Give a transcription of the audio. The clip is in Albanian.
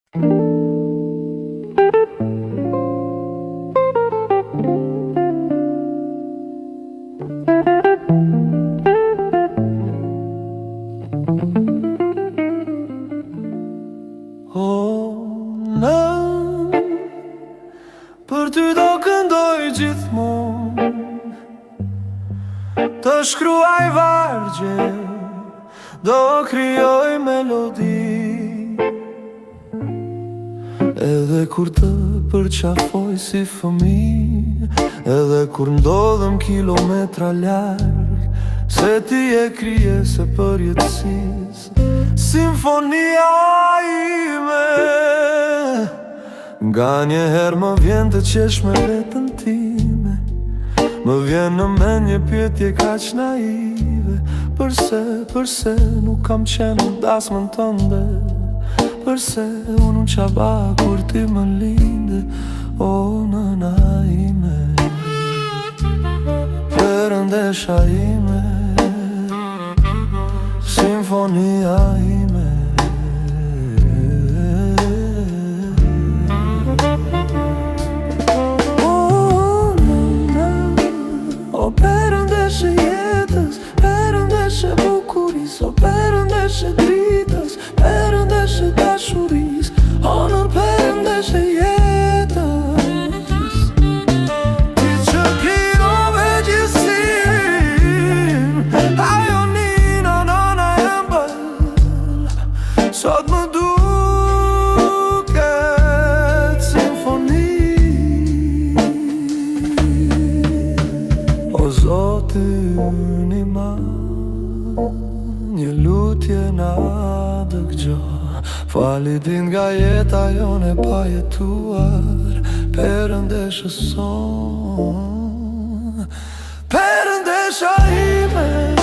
Për ty do këndoj gjithmonë, të shkruaj vargje, do krijoj melodi. Edhe kur të përqafoj si fëmijë, edhe kur ndodhem kilometra larg, se ti e krijese për jetësisë, simfonia ime. Nga njëherë më vjen të qesh me vetën time, më vjen në mendje pyetje kaq naive. Përse nuk kam qenë në dasmën tënde, përse unë qaba kur ti më linde, o nëna ime, perëndesha ime, simfonia ime. O perëndeshe jetës, perëndeshe bukuris, o perëndeshe dritës, perëndeshe dashuris, o në perëndeshe jetës. Ti që krijove gjithësin, ajo nina nëna e mbëll, sot më duket simfoni. O Zoti i madh, një lutje na dëgjo, fali din nga jeta jone pa jetuar, perëndeshe son, perëndesha ime.